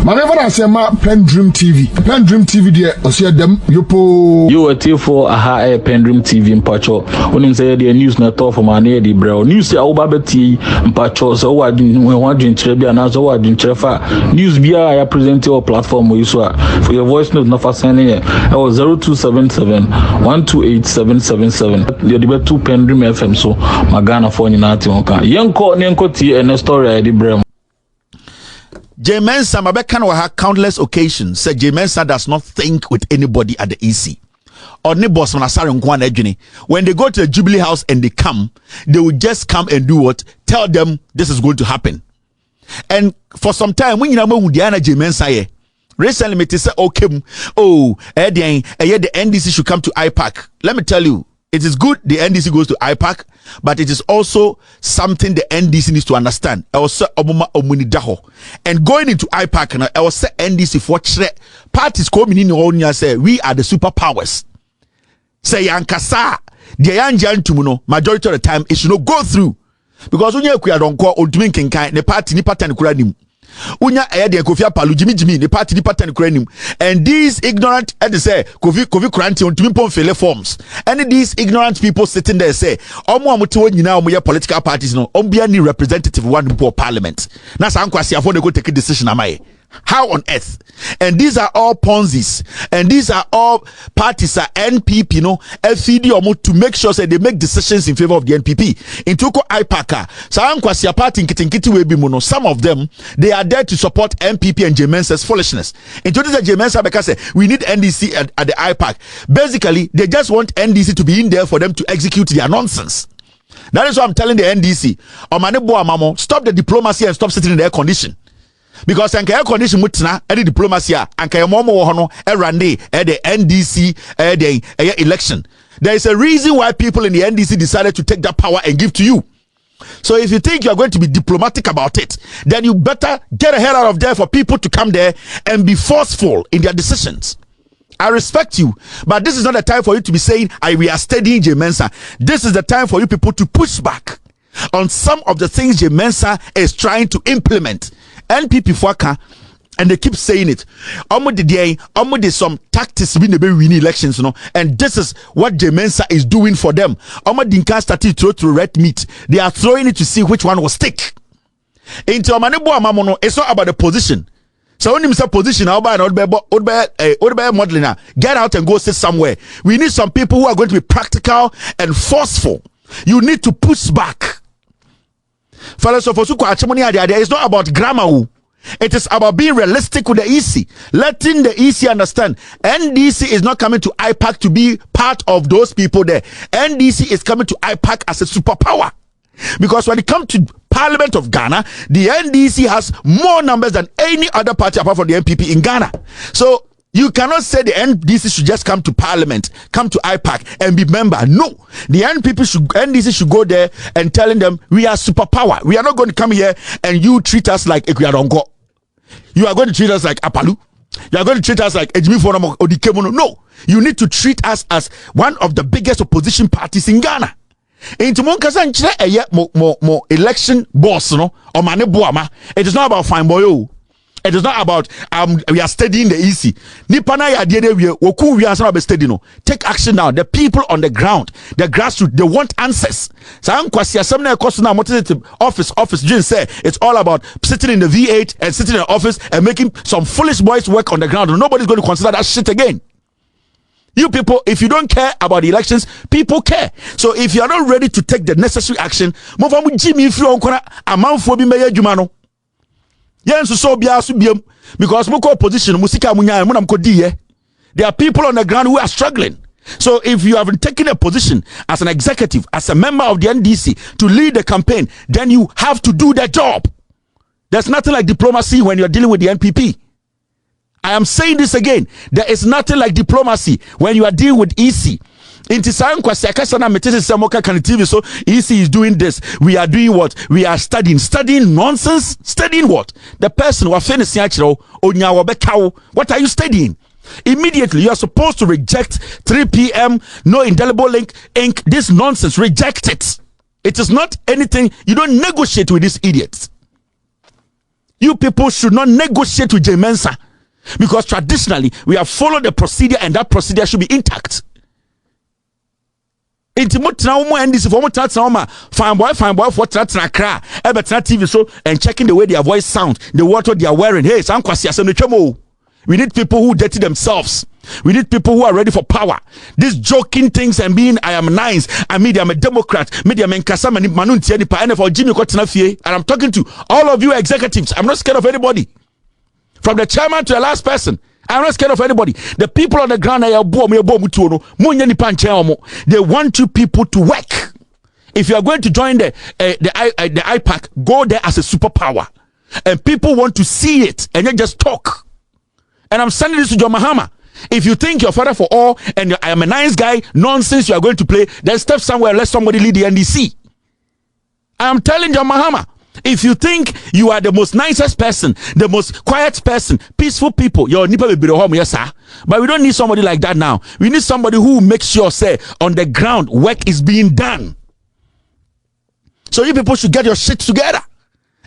Whenever I say my PENDREAM TV there, I see them yopo. You were till for a PENDREAM TV in Pacho. When you say the news not all from an the bro. News say all babeti in Pacho. So what do you want to Trebia and as what in Trefa news be I present your platform you saw for your voice note not for sending it. I was 0277 128 777. The debate 2 PENDREAM FM so Magana for you not on. Young call Nyanko and a story I did bro. Mensah Mabekano had countless occasions said Mensah does not think with anybody at the EC. Or boss when they go to the Jubilee House and they come, they will just come and do what? Tell them this is going to happen. And for some time, when you know who Diana Mensah recently me say okay, the NDC should come to IPAC. Let me tell you, it is good the NDC goes to IPAC, but it is also something the NDC needs to understand. I was say and going into IPAC now, I was say NDC for parties coming in on say we are the superpowers. Say yankasa the young majority of the time it should not go through because when you don't call or drinking kind the party ni pattern kuranim. Unya de Kofi Apalu Jimmy the party pattern kuranim and these ignorant and they say Kofi Kranti on Twimpon fele forms and these ignorant people sitting there say omo amuto nyina omo political parties no ombia ni representative one poor parliament na san kwasi afo they go take a decision amaye. How on earth? And these are all Ponzi's, and these are all parties are NPP, FED to make sure that they make decisions in favor of the NPP. In Tuko IPACA, some of them they are there to support NPP and Mensah's foolishness. In Tuko Mensah because we need NDC at the IPAC. Basically, they just want NDC to be in there for them to execute their nonsense. That is what I'm telling the NDC. Stop the diplomacy and stop sitting in the air condition. Because anka air condition mutna any diplomacy anka yomomo hono erande the NDC election. There is a reason why people in the NDC decided to take that power and give to you. So if you think you are going to be diplomatic about it, then you better get the hell out of there for people to come there and be forceful in their decisions. I respect you, but this is not the time for you to be saying we are studying Mensah. This is the time for you people to push back on some of the things Mensah is trying to implement. NPP Fwaka, and they keep saying it. Did some tactics in the winning elections, and this is what Mensah is doing for them. Dinka started to throw red meat. They are throwing it to see which one will stick. Into Amanebu, it's not about the position. So when you say position, modeling, get out and go sit somewhere. We need some people who are going to be practical and forceful. You need to push back. Fellas of Osuko Achimoni, it's not about grammar. It is about being realistic with the EC. Letting the EC understand NDC is not coming to IPAC to be part of those people there. NDC is coming to IPAC as a superpower. Because when it comes to Parliament of Ghana, the NDC has more numbers than any other party apart from the NPP in Ghana. So you cannot say the NDC should just come to Parliament, come to IPAC and be member. No, the NDC should go there and telling them we are superpower. We are not going to come here and you treat us like Ekuyadonko. You are going to treat us like Apalu. You are going to treat us like Ejimi Fonomo or Dikemono. No, you need to treat us as one of the biggest opposition parties in Ghana. Into Monkasa mo election boss or mane boama. It is not about fine boy. It is not about we are studying the EC. Nipana ya diede we woku we are not studying. Take action now. The people on the ground, the grassroots, they want answers. So I'm kwasi asemna ekoso na motivated office. Jane say it's all about sitting in the V8 and sitting in the office and making some foolish boys work on the ground. Nobody's going to consider that shit again. You people, if you don't care about the elections, people care. So if you are not ready to take the necessary action, move on with Jimmy if you want a man for be mayor Jumano. Yes, so be because moko opposition musika munya munam kodi. There are people on the ground who are struggling. So if you haven't taken a position as an executive, as a member of the NDC to lead the campaign, then you have to do the job. There's nothing like diplomacy when you're dealing with the NPP. I am saying this again. There is nothing like diplomacy when you are dealing with EC. So EC is doing this. We are doing what? We are studying. Studying nonsense? Studying what? The person who are finishing what are you studying? Immediately, you are supposed to reject 3 p.m. no indelible ink. This nonsense. Reject it. It is not anything. You don't negotiate with these idiots. You people should not negotiate with Mensah, because traditionally we have followed the procedure, and that procedure should be intact. Inti mo tena mo NDC for mo tena fine boy for tena kra TV so and checking the way their voice sound, the what they are wearing. Hey, some kwasi asem no twemo. We need people who dirty themselves. We need people who are ready for power. These joking things and being I am nice, I mean I'm a Democrat, media men kasa manu ntia nipa ene for Jimmy ko tena fie. And I'm talking to all of you executives. I'm not scared of anybody. From the chairman to the last person. I'm not scared of anybody. The people on the ground, they want you people to work. If you are going to join the IPAC, go there as a superpower. And people want to see it, and you just talk. And I'm sending this to John Mahama. If you think you're father for all, and I am a nice guy, nonsense you are going to play, then step somewhere and let somebody lead the NDC. I'm telling John Mahama. If you think you are the most nicest person, the most quiet person, peaceful people, you're nipa be home, yes sir. But we don't need somebody like that now. We need somebody who makes sure, say, on the ground, work is being done. So you people should get your shit together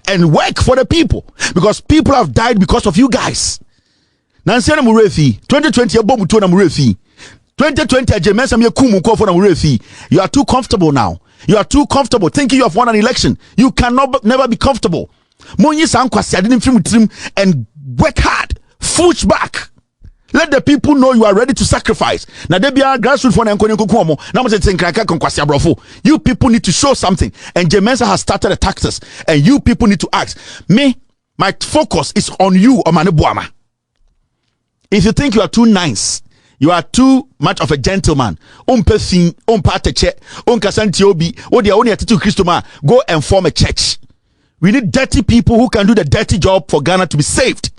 and work for the people, because people have died because of you guys. Nancy na murefi 2020 abomuto na murefi 2020 Mensah me kumu ko for na murefi. You are too comfortable now. You are too comfortable thinking you have won an election. You cannot never be comfortable. And fush back. Let the people know you are ready to sacrifice. Now they be a grassroots for you people need to show something. And Mensah has started the taxes. And you people need to ask. Me, my focus is on you, Omane Boama. If you think you are too nice, you are too much of a gentleman. Go and form a church. We need dirty people who can do the dirty job for Ghana to be saved.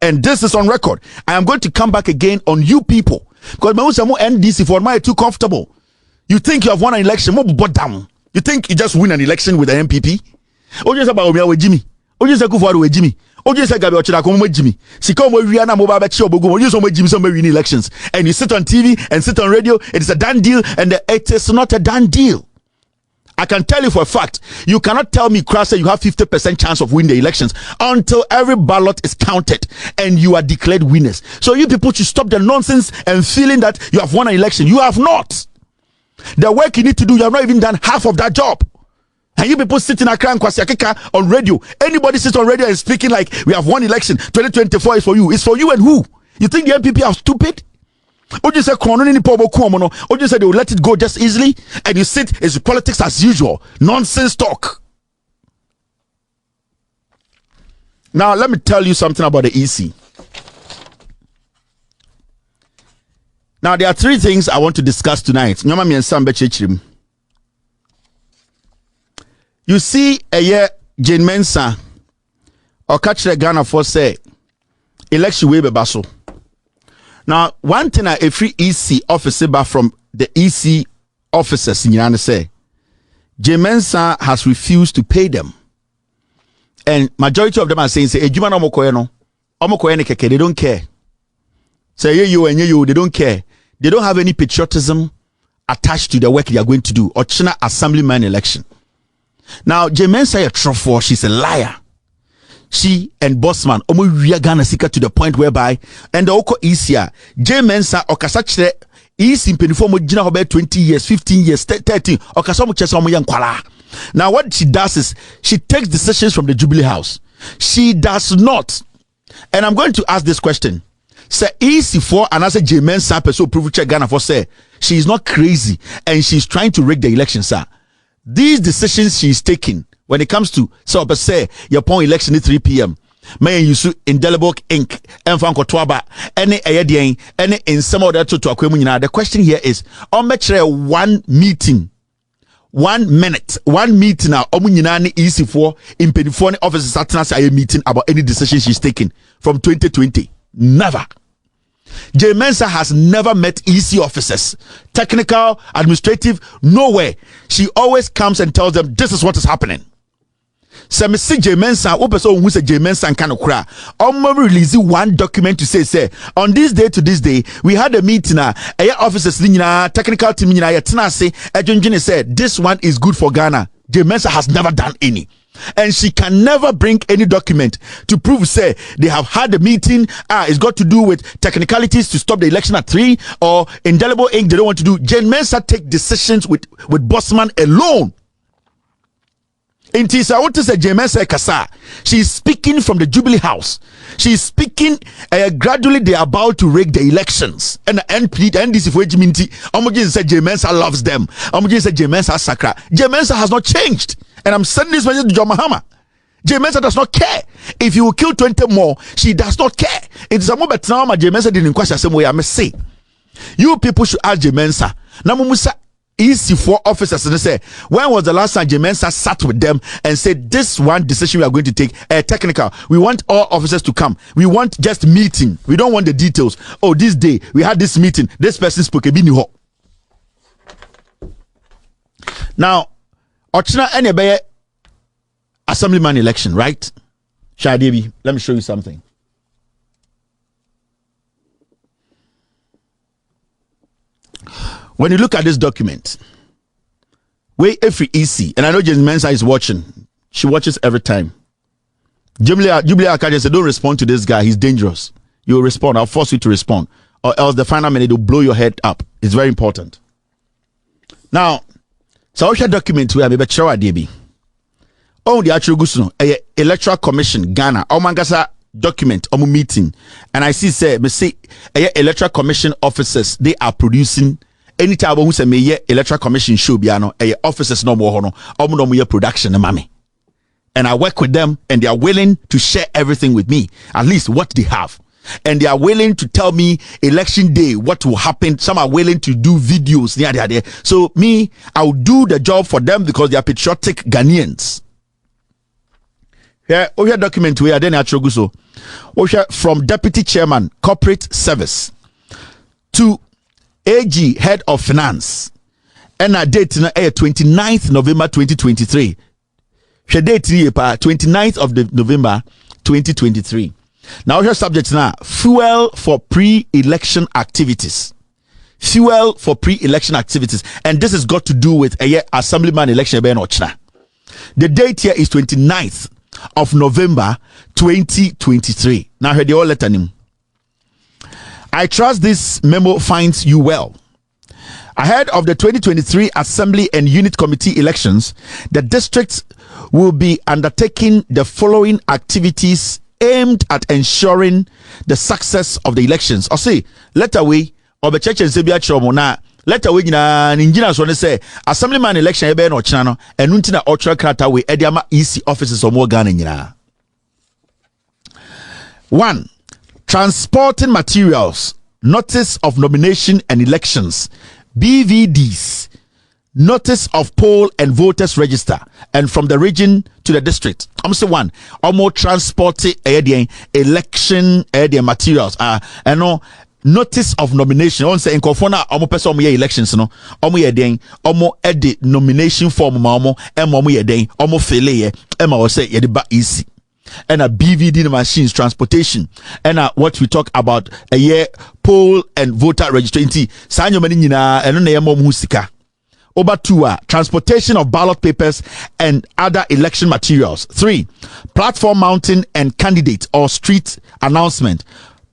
And this is on record. I am going to come back again on you people. Because NDC for my too comfortable. You think you have won an election. You think you just win an election with the MPP? Just about Jimmy. Just Jimmy. Jimmy. Elections. And you sit on TV and sit on radio. It is a done deal, and it is not a done deal. I can tell you for a fact, you cannot tell me, Krasa, you have 50% chance of winning the elections until every ballot is counted and you are declared winners. So you people should stop the nonsense and feeling that you have won an election. You have not. The work you need to do, you have not even done half of that job. And you people sitting on radio. Anybody sits on radio and speaking like we have won election. 2024 is for you. It's for you and who? You think the MPP are stupid? Or you say they will let it go just easily, and you sit as politics as usual. Nonsense talk. Now let me tell you something about the EC. Now there are three things I want to discuss tonight. You see a year Jane Mensah or catch the Ghana for say election way baso. Now one thing a free EC officer back from the EC officers in Ghana say Jane Mensah has refused to pay them. And majority of them are saying say ejuma na omokoye no keke, they don't care. Say you and you, they don't care. They don't have any patriotism attached to the work they are going to do. Or China assemblyman election. Now, Mensah Trofo, she's a liar. She and Bossman, we Ghana Sika to the point whereby, and the Oko Isia, Mensah Okasachre is in Peniform Jina about 20 years, 15 years, 13, Okasamu Chesamu Yankwala. Now, what she does is she takes decisions from the Jubilee House. She does not. And I'm going to ask this question. Say easy for and I say Mensah person prove check Ghana for say she is not crazy and she's trying to rig the election, sir. These decisions she's taking when it comes to say your point election at 3 p.m. May you use indelible ink and fanko twaba any ayedian any in some other to akwemu. The question here is on one meeting, 1 minute, one meeting now omunyina easy for in penifone officers satana say meeting about any decision she's taking from 2020. Never. Mensah has never met EC officers, technical, administrative, nowhere. She always comes and tells them this is what is happening. So me see Mensah, who person who say Mensah kind of cry. Release one document to say on this day to this day we had a meeting. Officers, technical team, say said this one is good for Ghana. Mensah has never done any. And she can never bring any document to prove, say, they have had a meeting. It's got to do with technicalities to stop the election at 3 or indelible ink they don't want to do. Jane Mensah take decisions with Bossman alone. In Tisa, what is a Jane Mensah Kasa? She is speaking from the Jubilee House. She is speaking gradually they are about to rig the elections. And the NDC for Minty, Omojin said Jane Mensah loves them. Omojin said Jane Mensah Sakra. Jane Mensah has not changed. And I'm sending this message to John Mahama. Jane Mensah does not care. If you will kill 20 more, she does not care. It's a moment now, Jane Mensah didn't question the same way I must say. You people should ask Jane Mensah. Namumusa EC4 officers and say, when was the last time Jane Mensah sat with them and said, this one decision we are going to take, technical. We want all officers to come. We want just meeting. We don't want the details. Oh, this day we had this meeting. This person spoke a bit new. Now, Ochina Enebe assemblyman election, right? Shadibi, let me show you something. When you look at this document, where every EC, and I know Jane Mensah is watching, she watches every time. Jubilee Akaja said, don't respond to this guy, he's dangerous. You'll respond, I'll force you to respond, or else the final minute will blow your head up. It's very important. Now, so what's your document where I'm show DB? Oh, the actual gusuno, Electoral Commission, Ghana, Mangasa document, meeting, and I see, Electoral Commission officers, they are producing. Anytime who say me Electoral Commission show biano, officers no more no production mami. And I work with them and they are willing to share everything with me, at least what they have. And they are willing to tell me election day what will happen. Some are willing to do videos near there. So me, I'll do the job for them because they are patriotic Ghanaians. Here, we have document where then Atroguso. From Deputy Chairman, Corporate Service to AG Head of Finance. And a date na 29th November 2023. She date 29th of November 2023. Now your subject now, fuel for pre-election activities. Fuel for pre-election activities. And this has got to do with a assemblyman election. The date here is 29th of November 2023. Now heard the all letter name. I trust this memo finds you well. Ahead of the 2023 Assembly and Unit Committee elections, the districts will be undertaking the following activities aimed at ensuring the success of the elections. Or say, let away, or the church and Zebia Chomona, let away in so say, Assemblyman election ebe no channel, and Nuntina Ultra Krata we Ediama EC offices or more Ghana. 1. Transporting materials, notice of nomination and elections, BVDs, notice of poll and voters register, and from the region to the district. I'm saying 1. Almost transporting election materials. And no notice of nomination. On say in Kofona, almost person omo elections no. Omo ye den, omo edit nomination form ma omo ye den, omo fele ye, ema o say ye de ba easy. And a BVD machines transportation and what we talk about a year poll and voter registration. Sanyo mani nyina eno na yemo musika. Over 2 transportation of ballot papers and other election materials. 3 platform mounting and candidate or street announcement.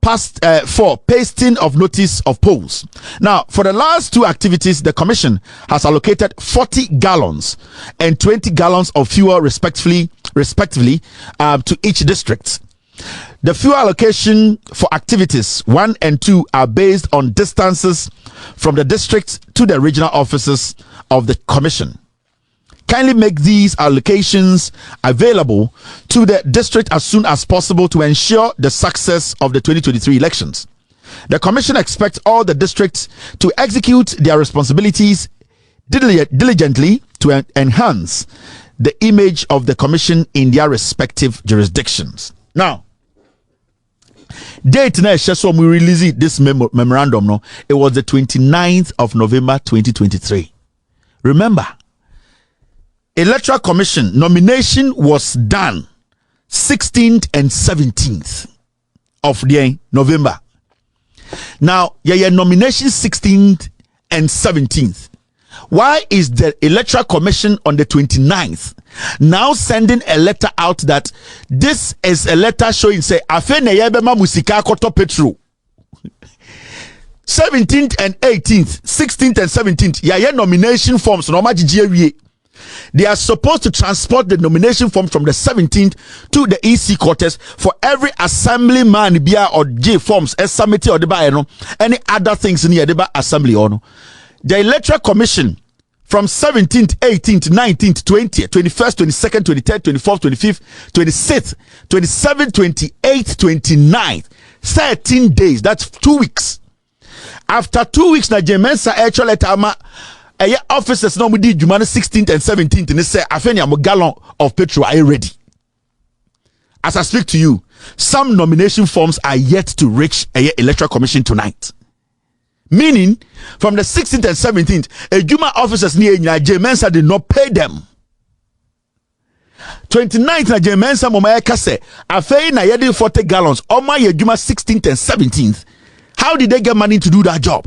4 pasting of notice of polls. Now, for the last 2 activities, the commission has allocated 40 gallons and 20 gallons of fuel respectively to each district. The fuel allocation for activities 1 and 2 are based on distances from the district to the regional offices of the commission. Kindly make these allocations available to the district as soon as possible to ensure the success of the 2023 elections. The commission expects all the districts to execute their responsibilities diligently to enhance the image of the commission in their respective jurisdictions. Now, date na so we release this memorandum no, it was the 29th of November 2023. Remember, Electoral Commission nomination was done 16th and 17th of the November. Now, nomination 16th and 17th. why is the Electoral Commission on the 29th now sending a letter out that this is a letter showing say afe na yebema musika koto petro 17th and 18th 16th and 17th ya nomination forms no magigi. They are supposed to transport the nomination form from the 17th to the EC quarters for every assemblyman bia or J forms submit or the any other things in the assembly or no. The Electoral Commission from 17th, 18th, 19th, 20th, 21st, 22nd, 23rd, 24th, 25th, 26th, 27th, 28th, 29th, 13 days. That's 2 weeks. After 2 weeks, na Mensah actual letter officers no did Jumana 16th and 17th and they say Afeni am a gallon of petrol. Are you ready? As I speak to you, some nomination forms are yet to reach a Electoral Commission tonight. Meaning, from the 16th and 17th, a Juma officers near Mensah did not pay them. 29th na Mensah mama kase afei na yedi 40 gallons. Oma ye Juma 16th and 17th. How did they get money to do that job?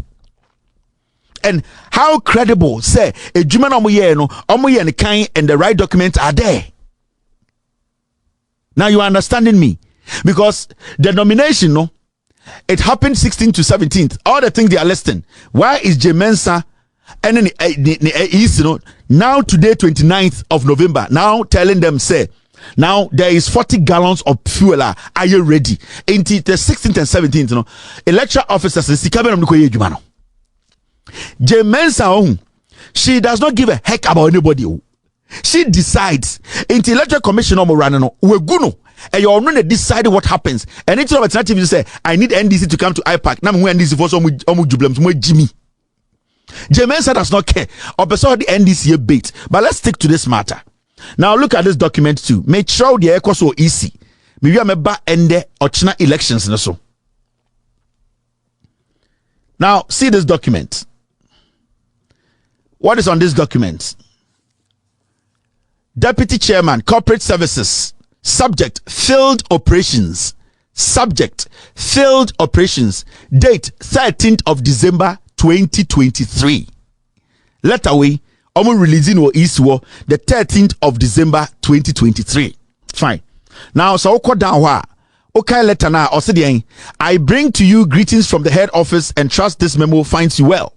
And how credible say a Juma no omo ye kind and the right documents are there? Now you are understanding me, because the nomination no. It happened 16th to 17th. All the things they are listing. Why is Mensah and then now today 29th of November now telling them say now there is 40 gallons of fuel. Are you ready? Into the 16th and 17th, electoral officers Mensah, she does not give a heck about anybody. She decides into Electoral Commission we're gonna. And you already decide what happens. And it's alternative you say, I need NDC to come to IPAC. Now NDC for some Jimmy. Mensah does not care. Or the NDC bait. But let's stick to this matter. Now look at this document too. Make sure the echo so easy. Maybe I'm about end the Ochina elections and so. Now see this document. What is on this document? Deputy Chairman, Corporate Services. Subject, field operations. Subject, field operations. Date, 13th of December 2023. Letter way, omo releasing wo iswo the 13th of December 2023. Fine. Now, so oko down wa. Okay, letter na osedian. I bring to you greetings from the head office and trust this memo finds you well.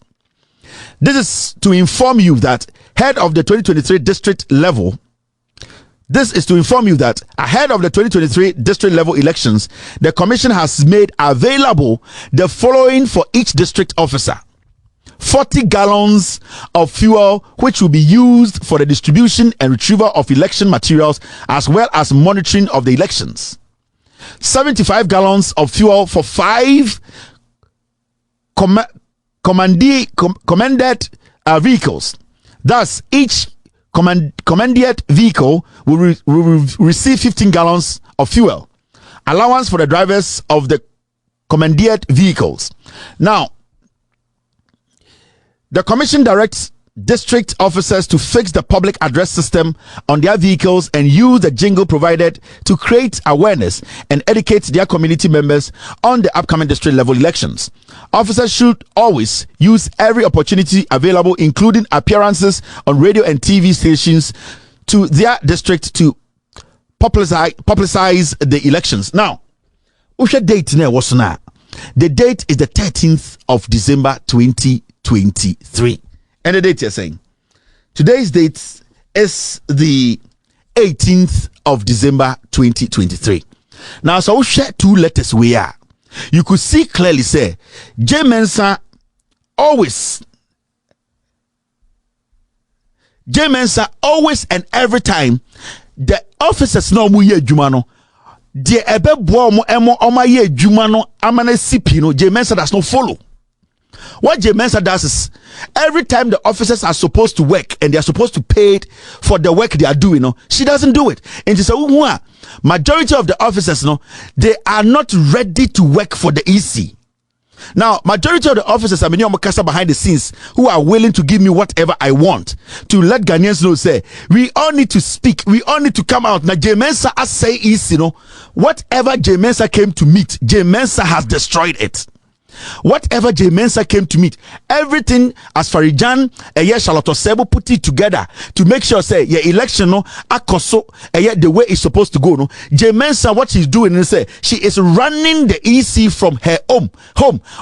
This is to inform you that head of the 2023 district level. This is to inform you that ahead of the 2023 district level elections, the commission has made available the following for each district officer: 40 gallons of fuel, which will be used for the distribution and retrieval of election materials, as well as monitoring of the elections. 75 gallons of fuel for 5 commended vehicles. Thus, each commended vehicle will receive 15 gallons of fuel allowance for the drivers of the commended vehicles. Now, the commission directs district officers to fix the public address system on their vehicles and use the jingle provided to create awareness and educate their community members on the upcoming district level elections. Officers should always use every opportunity available, including appearances on radio and TV stations to their district to publicize the elections. Now, what's the date now? The date is the 13th of December 2023. And the date you're saying, today's date is the 18th of December 2023. Now, so we share 2 letters we are. You could see clearly say, Mensah always and every time the officers no mu ye adwuma no de ebeboa mo emo ye adwuma no amana CP no Mensah does not follow. What Mensah does is every time the officers are supposed to work and they are supposed to pay for the work they are doing, she doesn't do it. And she said, majority of the officers, they are not ready to work for the EC. Now, majority of the officers are behind the scenes who are willing to give me whatever I want to let Ghanaians know, say, we all need to speak, we all need to come out. Now, Mensah as say is, whatever Mensah came to meet, Mensah has destroyed it. Whatever J Mensah came to meet, everything as Farijan Charlotte Osebo put it together to make sure say election no akoso the way it's supposed to go. No, J Mensah, what she's doing is say she is running the EC from her home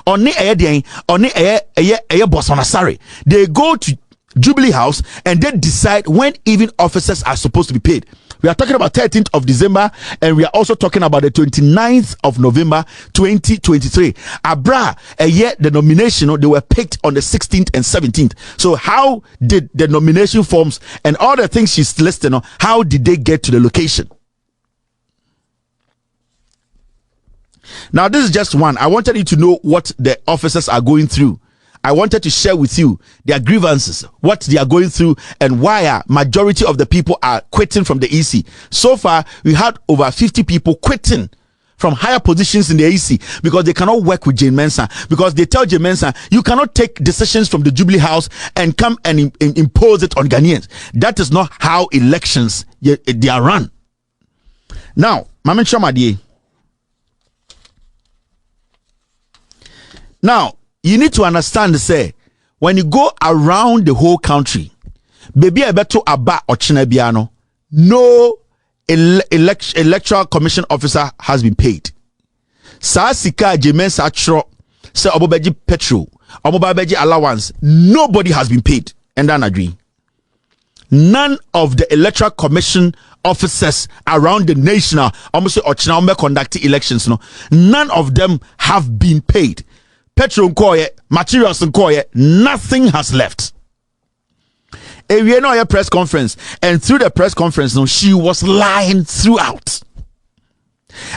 on the boss on Asari. They go to Jubilee House and they decide when even officers are supposed to be paid. We are talking about 13th of December and we are also talking about the 29th of November 2023. Abra, the nomination, they were picked on the 16th and 17th. So how did the nomination forms and all the things she's listed on, how did they get to the location? Now, this is just one. I wanted you to know what the officers are going through. I wanted to share with you their grievances, what they are going through, and why a majority of the people are quitting from the EC. So far, we had over 50 people quitting from higher positions in the EC because they cannot work with Jane Mensah, because they tell Jane Mensah, you cannot take decisions from the Jubilee House and come and impose it on Ghanaians. That is not how elections they are run. Now, Mamen Shomadie. Now, you need to understand, say, when you go around the whole country, baby, I bet to aba or chinabiano, no electoral commission officer has been paid. Sasika Jemensa Chro, say Obobeji petrol, Obobeji allowance, nobody has been paid. And then agree. None of the electoral commission officers around the nation, almost conducting elections, no, none of them have been paid. Petrol nkoye, materials nkoye, nothing has left. We had a press conference, and through the press conference, no, she was lying throughout.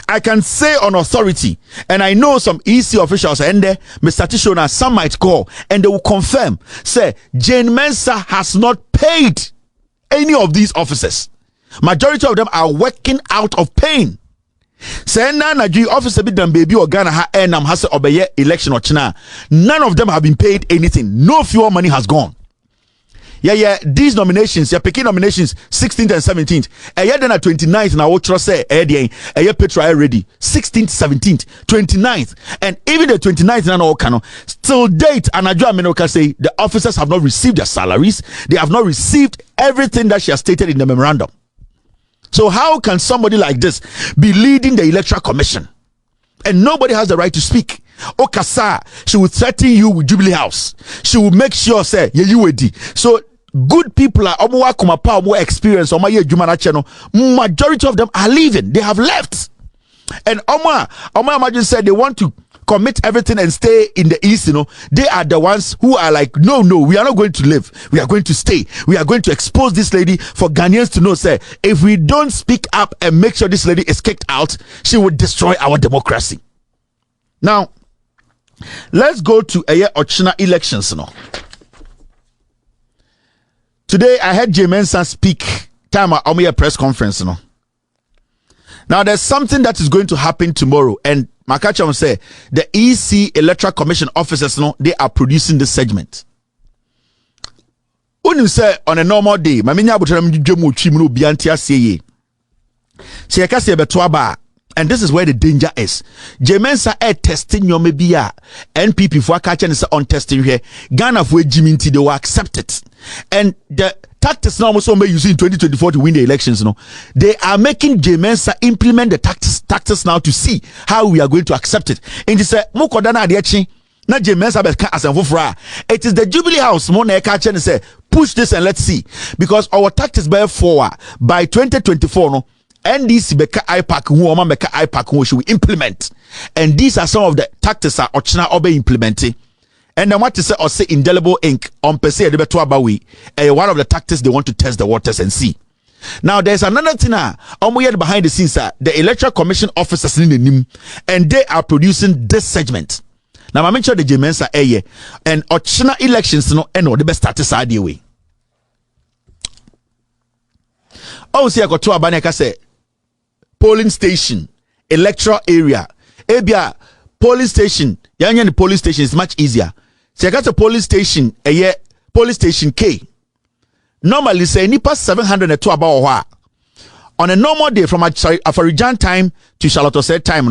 I can say on authority, and I know some EC officials and there, Mr. Tishona, some might call, and they will confirm, say, Jane Mensah has not paid any of these officers. Majority of them are working out of pain. Say na officer be done baby or Ghana ha enam has obeye election or China. None of them have been paid anything. No fuel money has gone. Yeah, these nominations, picking nominations 16th and 17th. Then at 29th now what say petrol ready. 16th, 17th, 29th, and even the 29th now cano still date and Amenoka say the officers have not received their salaries. They have not received everything that she has stated in the memorandum. So how can somebody like this be leading the Electoral Commission and nobody has the right to speak? Okasa, she will threaten you with Jubilee House. She will make sure say you wedi. So good people are more experience. Majority of them are leaving. They have left. And Omar imagine said they want to commit everything and stay in the East, they are the ones who are like, no, we are not going to live. We are going to stay. We are going to expose this lady for Ghanaians to know, say, if we don't speak up and make sure this lady is kicked out, she will destroy our democracy. Now, let's go to Ochina elections. Today, I heard J Mensah speak time at Omiya press conference. Now, there's something that is going to happen tomorrow, and Makacha will say the EC Electoral Commission officers, they are producing this segment. When you say on a normal day, and this is where the danger is. J Mensah testing your maybe NPP for catching is on testing here. Ghana for Jiminti, they will accept it. And the tactics now also may use in 2024 to win the elections. They are making J Mensah implement the tactics now to see how we are going to accept it. And they say, Mokodana Adiachi, not J Mensah as a it is the Jubilee House, Mona Kachen say, push this and let's see. Because our tactics by forward by 2024, NDC beka IPAC who beka IPAC who should we implement, and these are some of the tactics that Ochina Obe implementing. And then what to say or say indelible ink on PC one of the tactics they want to test the waters and see. Now there's another thing behind the scenes, the Electoral Commission officers in the NIM, and they are producing this segment. Now I mentioned the J Mensah and Ochina elections the best status are the way. Oh, see I got to Abaneka say polling station, electoral area. Ebia polling station, the polling station is much easier. So I got a polling station, police station K. Normally say nipa 702 about on a normal day from Afarijan time to Charlotte said time,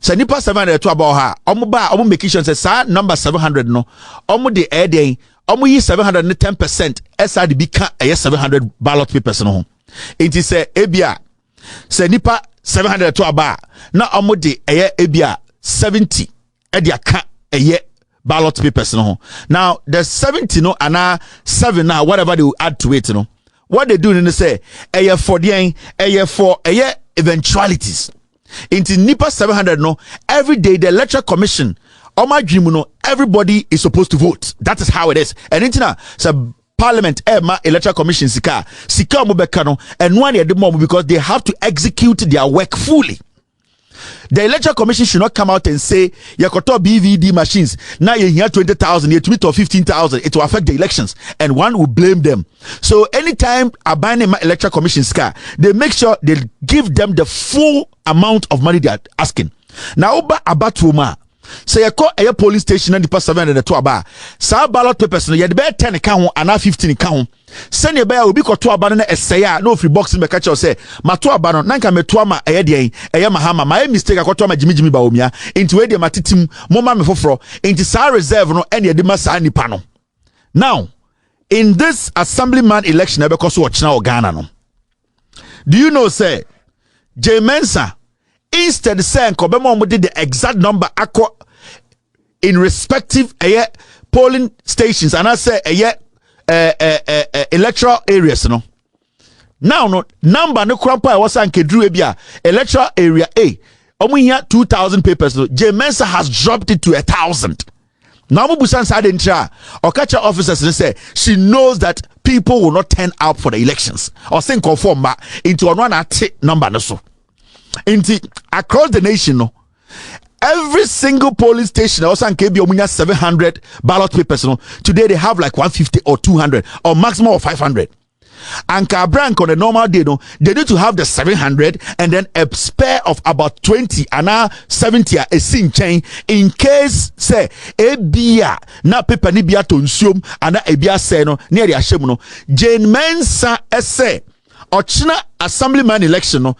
Say nipa 700 to about her. Omo make sure say number 700 no. Omo de air omo yi 710% SRDB can 700 ballot papers no. It is say ebia say nipa 700 to about na omo de ebia 70 edia can ballot papers no. Now the 70 no and 7 now whatever they will add to it no. What they do is say for eventualities. Into nipa 700 no, every day the electoral commission dream no, everybody is supposed to vote. That is how it is. And into na so parliament electoral commission sika mo beka no, and one year the more because they have to execute their work fully. The electoral commission should not come out and say yakoto BVD machines now you hear 20,000 you tweet or 15,000 it will affect the elections and one will blame them. So anytime a binding electoral commission car they make sure they give them the full amount of money they are asking. Now about Roma say you call a police station and the past 702 aba sa ballot papers no you be 10 count and 15 count send you buy obi ko to aba na essay no free box me catch you say ma to aba no nanka me to ama eye mahama my mistake akoto ama jimi ba omia into we de matitim moma me foforo into sa reserve no ene de ma sa nipa no. Now in this assemblyman election ebe koso ochina Ghana no, do you know say Mensah instead saying Kobemo did the exact number in respective polling stations and I say electoral areas no. Now no number no krampa was ankedru ebia electoral area A omo here 2,000 papers no Mensah has dropped it to 1,000. Now Mubusan side Okacha officers say she knows that people will not turn out for the elections or think conform into one number no so. Across the nation no, every single polling station also in KB omunya 700 ballot papers no. Today they have like 150 or 200 or maximum of 500. And Kabrank on a normal day no, they need to have the 700 and then a spare of about 20 and now 70 a sin chain in case say ebia na paper ni bia to nsuom and ebia say no near the ashem no. Mensah say ochina assemblyman election no,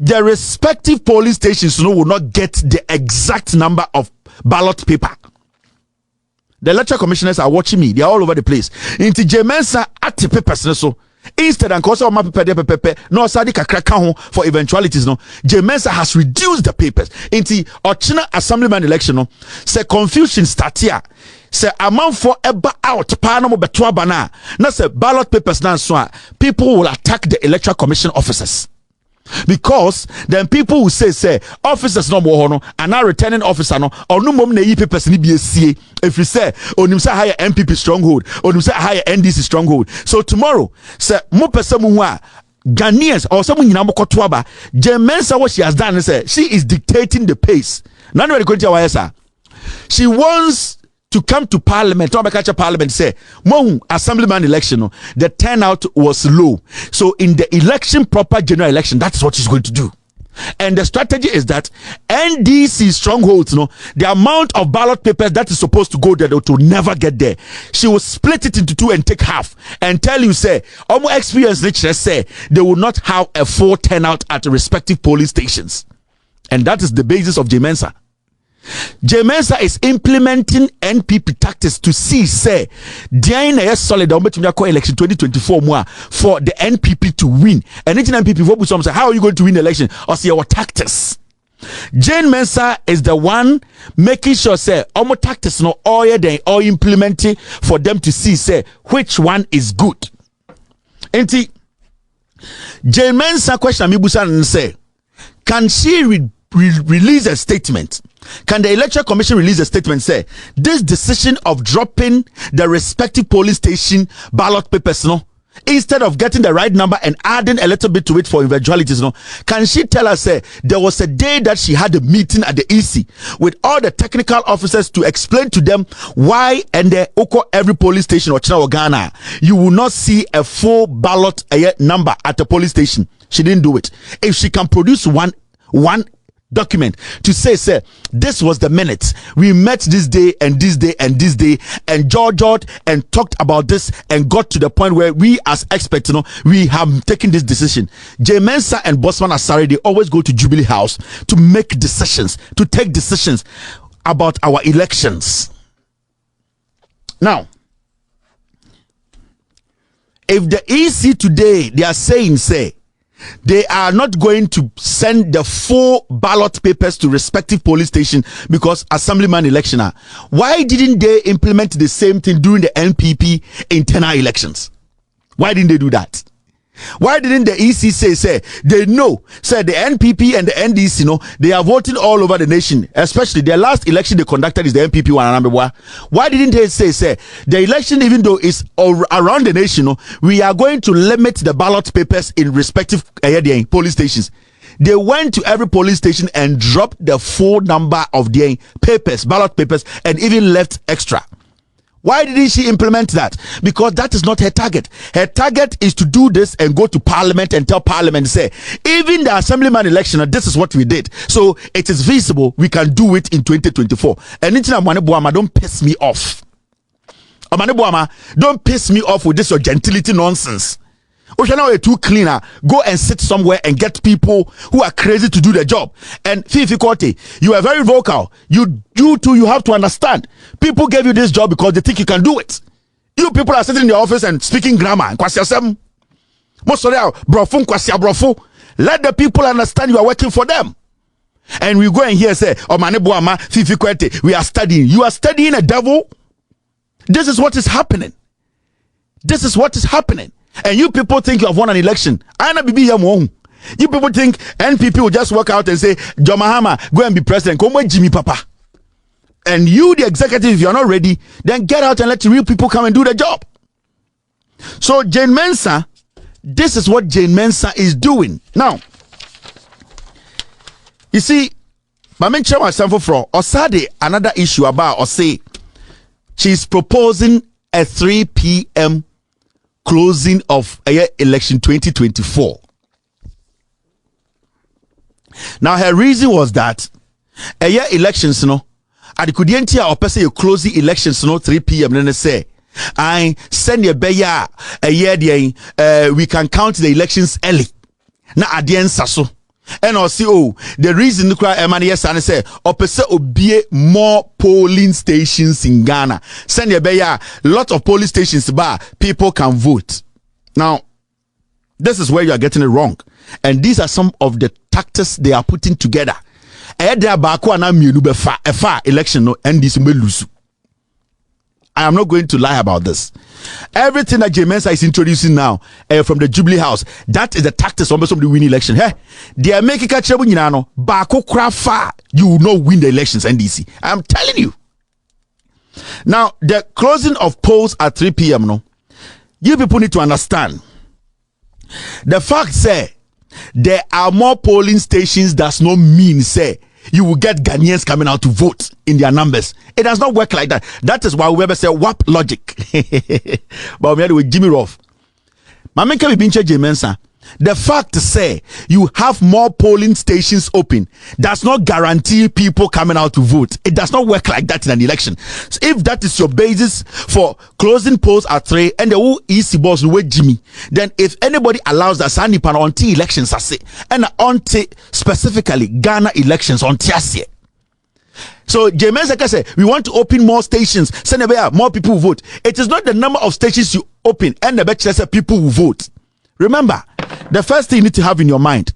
the respective polling stations will not get the exact number of ballot paper. The electoral commissioners are watching me. They are all over the place. Into Mensah at the papers so instead and cause my paper no sadi kakra for eventualities no. Mensah has reduced the papers. Into Ochina assemblyman election no. Say confusion start here. Say amount for eba out panamo betwa bana. Na say ballot papers na so people will attack the electoral commission officers. Because then people will say officers no more no and now returning officer no or no mom na yi papers ni BSC if you say onim say higher MPP stronghold onim say higher NDC stronghold. So tomorrow say mo person mu a Ghanaians or someone nyina mo koto aba Mensah what she has done is she is dictating the pace. Now no the she wants to come to parliament, parliament say, assemblyman election, the turnout was low. So in the election, proper general election, that's what she's going to do. And the strategy is that NDC strongholds, the amount of ballot papers that is supposed to go there to never get there. She will split it into two and take half and tell you, say, almost experience nature say they will not have a full turnout at the respective polling stations. And that is the basis of Mensah. Mensah is implementing NPP tactics to see say Diana solid election 2024 for the NPP to win. And it's NPP vote some say how are you going to win the election? Or see our tactics. Mensah is the one making sure say our tactics no all implementing for them to see say which one is good. And Mensah question Mibusan say can she release a statement? Can the electoral commission release a statement say this decision of dropping the respective polling station ballot papers instead of getting the right number and adding a little bit to it for eventualities can she tell us say there was a day that she had a meeting at the EC with all the technical officers to explain to them why and every polling station or Ghana you will not see a full ballot number at the polling station? She didn't do it. If she can produce one document to say this was the minutes. We met this day and this day and this day and George and talked about this and got to the point where we as experts, we have taken this decision. J. Mensah and Bossman Asare, they always go to Jubilee House to make decisions, to take decisions about our elections. Now, if the EC today, they are saying, they are not going to send the full ballot papers to respective police station because assemblyman election. Why didn't they implement the same thing during the NPP internal elections? Why didn't they do that? Why didn't the EC say they know, the NPP and the NDC, they are voting all over the nation, especially their last election they conducted is the NPP one. Why didn't they say the election, even though it's around the nation, we are going to limit the ballot papers in respective police stations? They went to every police station and dropped the full number of their papers, ballot papers, and even left extra. Why didn't she implement that? Because that is not her target. Her target is to do this and go to parliament and tell parliament, even the assemblyman election, this is what we did. So it is feasible, we can do it in 2024. And don't piss me off. Don't piss me off with this your gentility nonsense. You're too cleaner. Go and sit somewhere and get people who are crazy to do the job. And Fifi Kote, you are very vocal. You too, you have to understand. People gave you this job because they think you can do it. You people are sitting in the office and speaking grammar. Let the people understand you are working for them. And we go and hear Fifi Kote, we are studying. You are studying a devil. This is what is happening. This is what is happening. And you people think you have won an election. You people think NPP will just walk out and say, John Mahama, go and be president. Come with Jimmy Papa. And you, the executive, if you're not ready, then get out and let the real people come and do the job. So Jane Mensah, this is what Jane Mensah is doing. Now, you see, Mamen Chema Sanfofro, Osade, another issue about, or say, she's proposing a 3 p.m. closing of election 2024. Now her reason was that elections at the kudientia or person you close the elections 3 p.m. then they say I send you beya we can count the elections early na adien saso. And also, the reason the cry MNS and say, opese obie more polling stations in Ghana. Send your beya, lot of polling stations, but people can vote. Now, this is where you are getting it wrong. And these are some of the tactics they are putting together. Election no NDC. I am not going to lie about this. Everything that J. Mensah is introducing now from the Jubilee House, that is the tactics of the win election. They are making a trouble, you will not win the elections, NDC. I am telling you. Now, the closing of polls at 3 p.m. You people need to understand. The fact there are more polling stations does not mean you will get Ghanaians coming out to vote in their numbers. It does not work like that. That is why we ever say WAP logic. But we had with Jimmy Ruff. Mamenka Bibinche J. Mensah. The fact you have more polling stations open does not guarantee people coming out to vote. It does not work like that in an election. So if that is your basis for closing polls at 3 and the whole EC boss with Jimmy, then if anybody allows that Sanipan on T elections and on T specifically Ghana elections on Tiasie. So J. Mensah say we want to open more stations, send more people will vote. It is not the number of stations you open and the bet say people will vote. Remember, the first thing you need to have in your mind,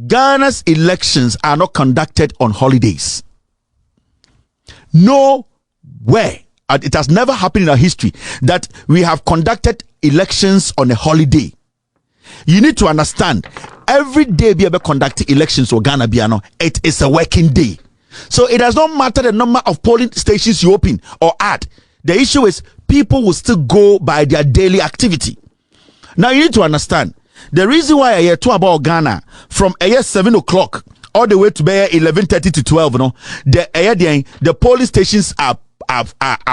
Ghana's elections are not conducted on holidays. Nowhere. It has never happened in our history that we have conducted elections on a holiday. You need to understand, every day we ever conduct elections for Ghana Biano, it is a working day. So it does not matter the number of polling stations you open or add. The issue is people will still go by their daily activity. Now you need to understand the reason why I hear talk about Ghana from 7 o'clock all the way to 11:30 to 12. The polling stations are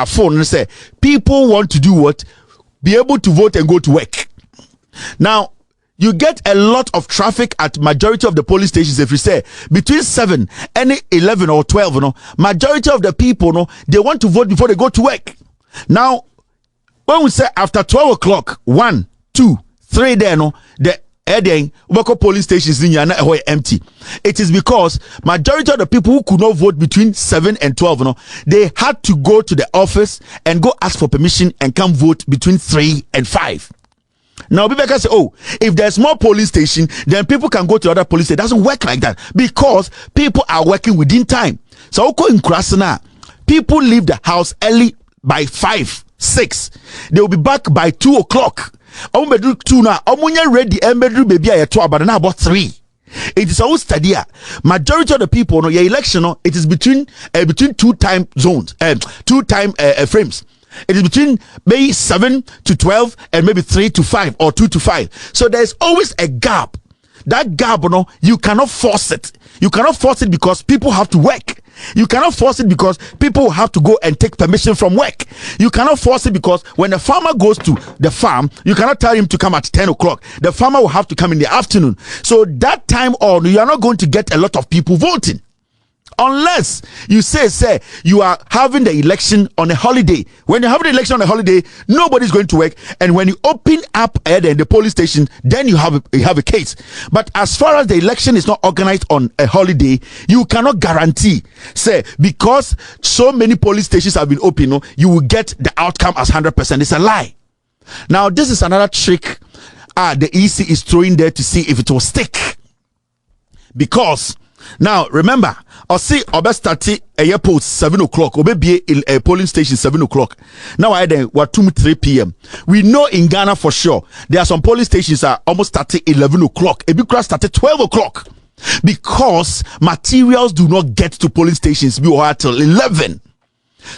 full. And say people want to do what? Be able to vote and go to work. Now you get a lot of traffic at majority of the police stations. If you say between 7 and 11 or 12, you know, majority of the people, you know, they want to vote before they go to work. Now, when we say after 12 o'clock, 1, 2, 3, there, no, the local police stations in Yana empty. It is because majority of the people who could not vote between 7 and 12, you know, they had to go to the office and go ask for permission and come vote between 3 and 5. Now people can say, oh, if there's more police station, then people can go to other police station. It doesn't work like that because people are working within time. So in Krasana, people leave the house early by 5, 6. They will be back by 2 o'clock. Bedroom 2 now. Ready bedroom baby but now about 3. It is always study. Majority of the people, no, your election, no, it is between 2 time zones, 2 time frames. It is between maybe 7 to 12 and maybe 3 to 5 or 2 to 5. So there is always a gap. That gap, you know, you cannot force it. You cannot force it because people have to work. You cannot force it because people have to go and take permission from work. You cannot force it because when the farmer goes to the farm, you cannot tell him to come at 10 o'clock. The farmer will have to come in the afternoon. So that time on, you are not going to get a lot of people voting. Unless you say you are having the election on a holiday. When you have the election on a holiday, nobody's going to work. And when you open up the police station, then you have a case. But as far as the election is not organized on a holiday, you cannot guarantee, say, because so many police stations have been open, you will get the outcome as 100%. It's a lie. Now, this is another trick the EC is throwing there to see if it will stick. Because now remember, or see obe start a airport 7 o'clock, obe be a polling station 7 o'clock. Now I then what 2-3 p.m. We know in Ghana for sure there are some polling stations are almost starting 11 o'clock. A big class started 12 o'clock because materials do not get to polling stations till 11.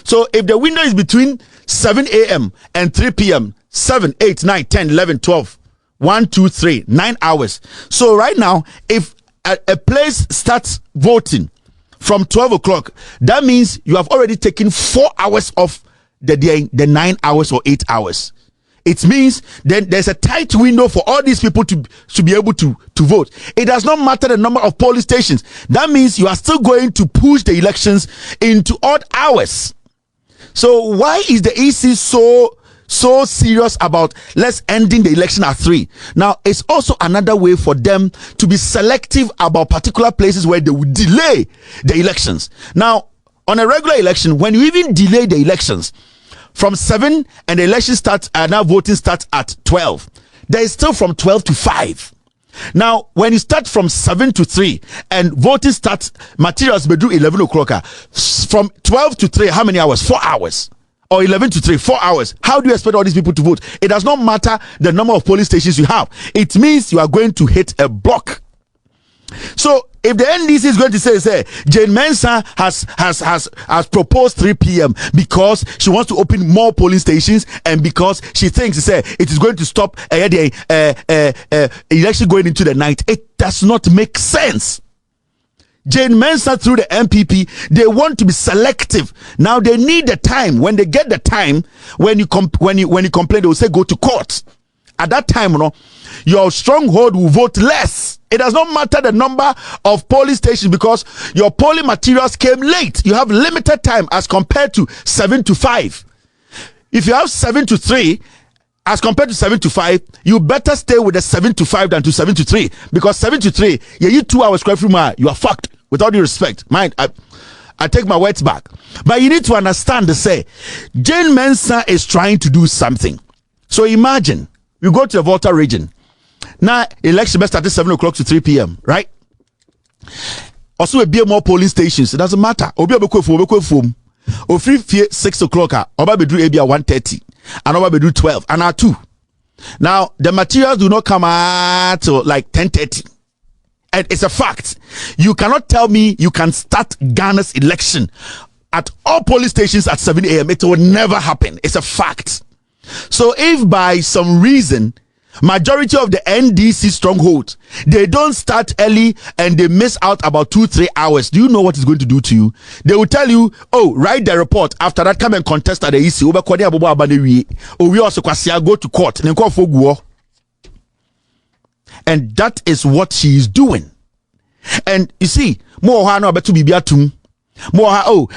So if the window is between 7 a.m. and 3 p.m., 7, 8, 9, 10, 11, 12, 1, 2, 3, 9 hours. So right now, if a place starts voting from 12 o'clock, that means you have already taken 4 hours off the 9 hours or 8 hours. It means then there's a tight window for all these people to be able to vote. It does not matter the number of polling stations. That means you are still going to push the elections into odd hours. So why is the EC so serious about let's ending the election at 3? Now, it's also another way for them to be selective about particular places where they would delay the elections. Now, on a regular election, when you even delay the elections from 7 and the election starts, now voting starts at 12, there is still from 12 to 5. Now, when you start from 7 to 3 and voting starts, materials be do 11 o'clock, from 12 to 3, how many hours? 4 hours. Or 11 to 3, 4 hours. How do you expect all these people to vote? It does not matter the number of polling stations you have. It means you are going to hit a block. So if the NDC is going to say Jane Mensah has proposed 3 p.m. because she wants to open more polling stations and because she thinks it is going to stop election going into the night, it does not make sense. Jane Mensah through the MPP, they want to be selective. Now they need the time. When they get the time, when you complain, they will say go to court. At that time, your stronghold will vote less. It does not matter the number of polling stations because your polling materials came late. You have limited time as compared to 7 to 5. If you have 7 to 3, as compared to 7 to 5, you better stay with the 7 to 5 than to 7 to 3. Because 7 to 3, you 2 hours, you are fucked. With all due respect, mind, I take my words back. But you need to understand Jane Mensah is trying to do something. So imagine, you go to the Volta region. Now, election best started 7 o'clock to 3 p.m., right? Also, be more polling stations. It doesn't matter. Obi o free 6 o'clock, oba bedru ebia 1:30, and oba bedru 12, and now 2. Now, the materials do not come out till like 10:30. And it's a fact. You cannot tell me you can start Ghana's election at all police stations at 7 a.m. It will never happen. It's a fact. So if by some reason, majority of the NDC strongholds, they don't start early and they miss out about 2-3 hours, do you know what it's going to do to you? They will tell you, oh, write the report. After that, come and contest at the EC. Or we also go to court. And that is what she is doing. And you see, more no better be biatum. More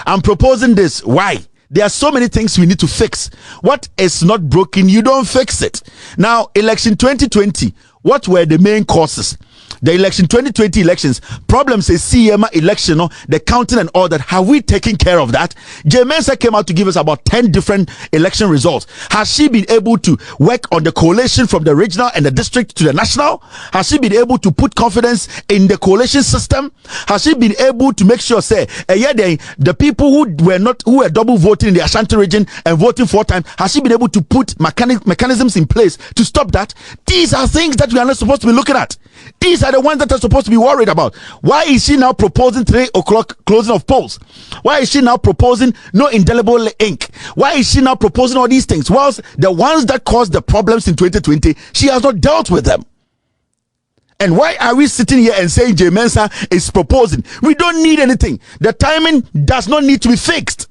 I'm proposing this. Why? There are so many things we need to fix. What is not broken, you don't fix it. Now, election 2020, what were the main causes? The election 2020 elections, problems is CMA election, the counting and all that. Have we taken care of that? Mensah came out to give us about 10 different election results. Has she been able to work on the coalition from the regional and the district to the national? Has she been able to put confidence in the coalition system? Has she been able to make sure, say, the people who were double voting in the Ashanti region and voting 4 times, has she been able to put mechanisms in place to stop that? These are things that we are not supposed to be looking at. These are the ones that are supposed to be worried about. Why is she now proposing 3 o'clock closing of polls? Why is she now proposing no indelible ink? Why is she now proposing all these things? Whilst the ones that caused the problems in 2020, she has not dealt with them. And why are we sitting here and saying Mensah is proposing? We don't need anything. The timing does not need to be fixed.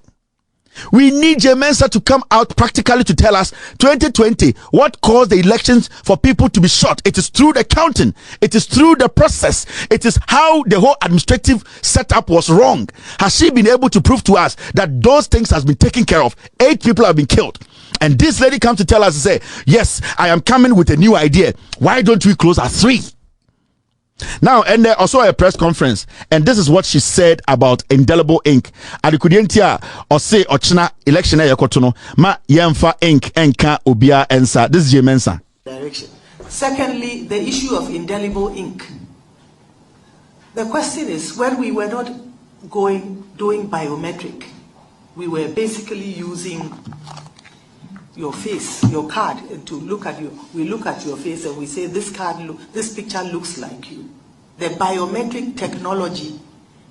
We need Mensah to come out practically to tell us 2020 what caused the elections for people to be shot. It is through the counting. It is through the process. It is how the whole administrative setup was wrong. Has she been able to prove to us that those things has been taken care of? 8 people have been killed. And this lady comes to tell us and say, yes, I am coming with a new idea. Why don't we close at 3? Now, and there also a press conference, and this is what she said about indelible ink. Adikudientia or say ochina election yakotono ma yemfa ink enka obia ensa. This is Mensah. Direction. Secondly, the issue of indelible ink. The question is, when we were not doing biometric, we were basically using your face, your card, to look at you. We look at your face and we say, this picture looks like you. The biometric technology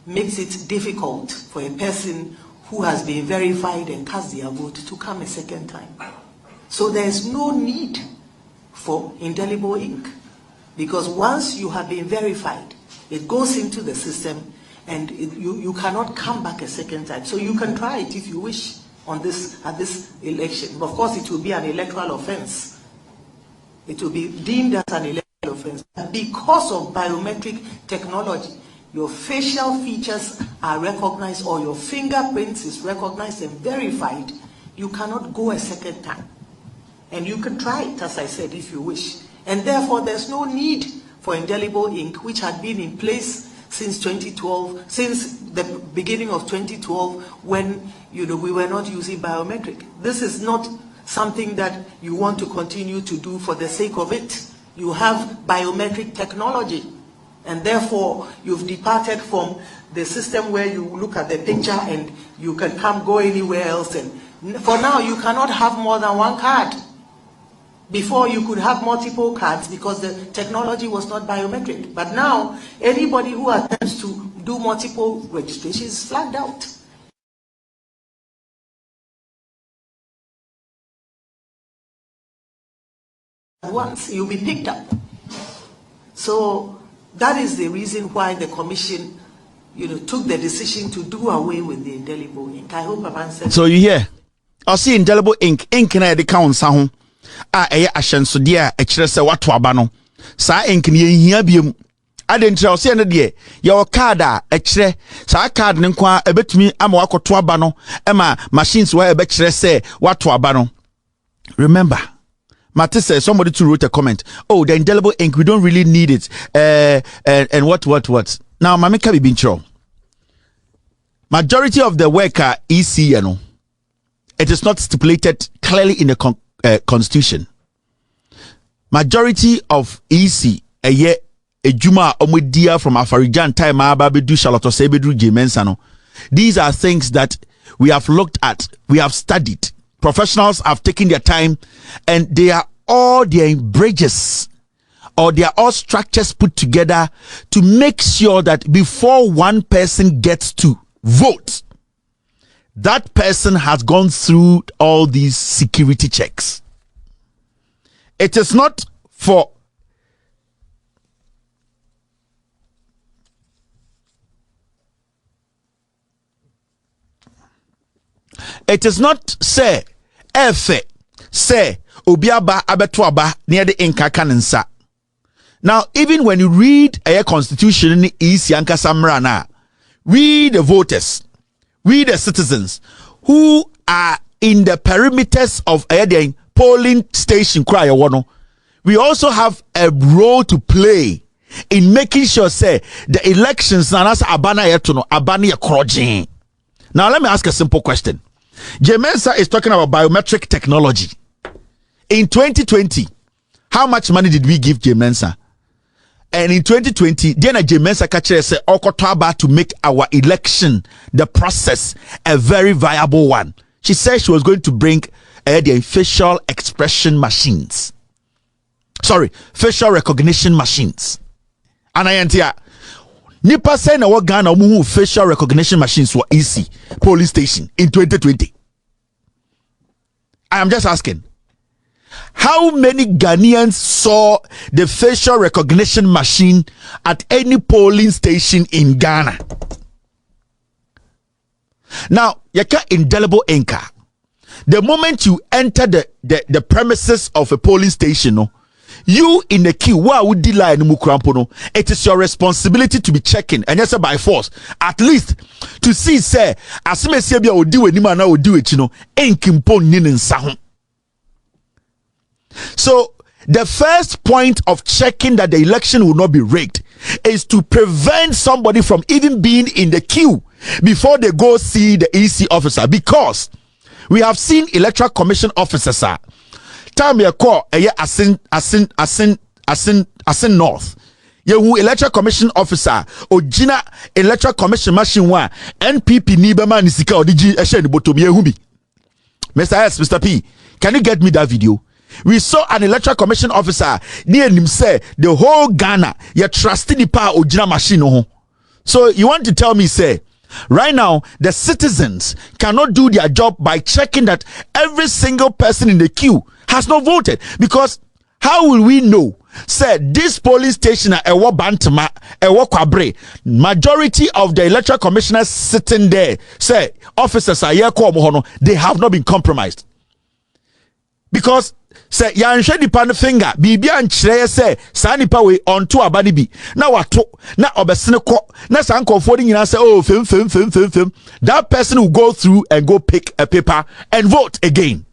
makes it difficult for a person who has been verified and cast their vote to come a second time. So there is no need for indelible ink, because once you have been verified, it goes into the system and you cannot come back a second time. So you can try it if you wish at this election. Of course, it will be an electoral offense. It will be deemed as an electoral offense. Because of biometric technology, your facial features are recognized or your fingerprints is recognized and verified, you cannot go a second time. And you can try it, as I said, if you wish. And therefore, there's no need for indelible ink, which had been in place since 2012, since the beginning of 2012, when we were not using biometric. This is not something that you want to continue to do for the sake of it. You have biometric technology, and therefore you've departed from the system where you look at the picture and you can go anywhere else. And for now, you cannot have more than 1 card. Before, you could have multiple cards because the technology was not biometric. But now, anybody who attempts to do multiple registrations is flagged out. Once, you'll be picked up. So that is the reason why the commission, took the decision to do away with the indelible ink. I hope I've answered. So you hear? I see indelible ink. Ink na the count sahun. Ashenso dia ekyerese wato aba no. Sa ink ne yehia biem. Adentre o se ne de your card ekyere sa card ne kwa ebetumi ama wakoto aba no ema machines wa ebekyerese wato aba no. Remember, Mattis says somebody too wrote a comment. Oh, the indelible ink, we don't really need it. And what? Now, Mamika Bibincho. Majority of the worker EC, it is not stipulated clearly in the constitution. Majority of EC, a Juma Omudia from Afarijan time Ababedu Charlotte Sebedu Mensah. These are things that we have looked at, we have studied. Professionals have taken their time, and they are all their bridges or they are all structures put together to make sure that before one person gets to vote, that person has gone through all these security checks. It is not for it is not say efe say obiaba abeto aba near the inka kanensa Now, even when you read a constitution is Yanka Samrana, we the voters, we the citizens who are in the perimeters of a polling station, we also have a role to play in making sure say the elections now let me ask a simple question. Mensah is talking about biometric technology. In 2020, how much money did we give Mensah? And in 2020, Diana Mensah Kachere said Okotaba to make our election, the process, a very viable one. She said she was going to bring the facial expression machines. Sorry, facial recognition machines. And I enter. Nipa say na what Ghana who facial recognition machines were easy police station in 2020. I am just asking. How many Ghanaians saw the facial recognition machine at any polling station in Ghana? Now, yaka indelible anchor. The moment you enter the premises of a polling station, you in the queue, it is your responsibility to be checking, and yes, by force, at least to see, say, as soon as you do it, you do it, So the first point of checking that the election will not be rigged is to prevent somebody from even being in the queue before they go see the EC officer, because we have seen electoral commission officers time you call asin north you electoral commission officer ojina electoral commission machine one NPP ni bema ni sika odigi ehye ni bottom yehu bi. Mr. S, Mr. P, can you get me that video? We saw an electoral commission officer near him say the whole Ghana you trusted the power ojina machine ho. So you want to tell me say right now the citizens cannot do their job by checking that every single person in the queue has not voted? Because how will we know say this polling station at Ewo Bantama, Ewo Kwabre, majority of the electoral commissioners sitting there say officers are here, they have not been compromised? Because say yanhwe nipa no finger bibia nkyerɛ say saa nipa we onto abani bi na wato na obesene kɔ na saa nkɔfo de nyina say oh fem that person will go through and go pick a paper and vote again.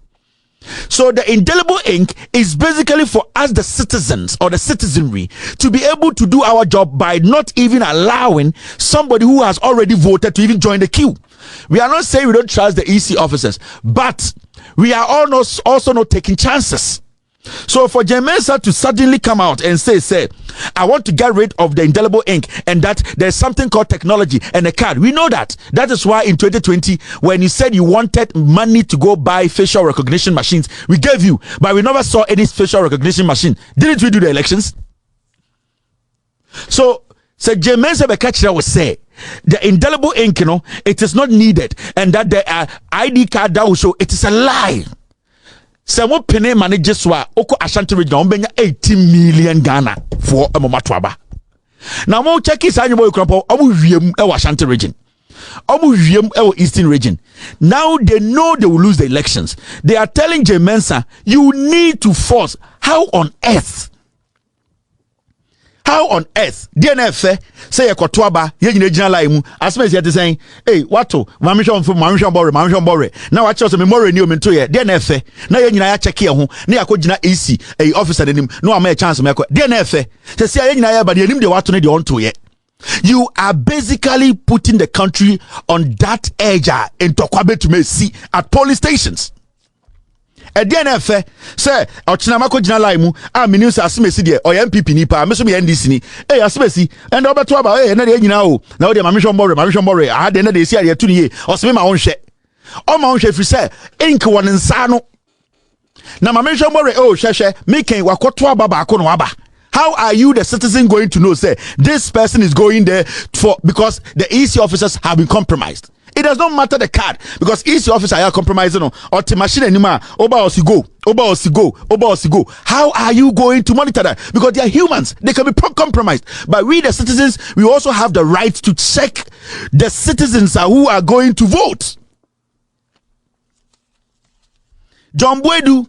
So the indelible ink is basically for us, the citizens or the citizenry, to be able to do our job by not even allowing somebody who has already voted to even join the queue. We are not saying we don't trust the EC officers, but we are also not taking chances. So for Mensah to suddenly come out and say, I want to get rid of the indelible ink and that there's something called technology and a card. We know that. That is why in 2020, when you said you wanted money to go buy facial recognition machines, we gave you, but we never saw any facial recognition machine. Didn't we do the elections? So Mensah Bekachira will say, the indelible ink, it is not needed, and that the ID card that will show, it is a lie. Samo pene manages wa oko Ashanti region ombenya 18 million Ghana for Momatwaba. Now mo check is anyo krampo omu wiem e Ashanti region. Omu wiem e Eastern region. Now they know they will lose the elections. They are telling Mensah, you need to force. How on earth? How on earth? DNF say ekotwaba ye nyina gina lai mu asema esi ate saying hey wato mamishon bore na wa che so memory ni o mento ye DNF na ye nyina ya check ye ho na yakogina EC officer denim no ama chance me DNF say ye nyina ya ba de enim de wato ne de onto ye. You are basically putting the country on that edge into kwabe to see at police stations. DNF say ochinamako gina lai mu a minus asimesi de o MPP ni pa meso be NDC ni asimesi and obeto aba na de nyina o na o de mamishon bore a de na de si ade tu ni o se me ma wonhwe o ma wonhwe fi say ink won nsa no na mamishon bore hwehwe me ken wakoto aba ba ko no aba. How are you, the citizen, going to know say this person is going there for because the EC officers have been compromised? It does not matter the card because EC officers are compromising or the machine anymore. Oba osigo. How are you going to monitor that? Because they are humans, they can be compromised. But we, the citizens, we also have the right to check the citizens who are going to vote. John Boedu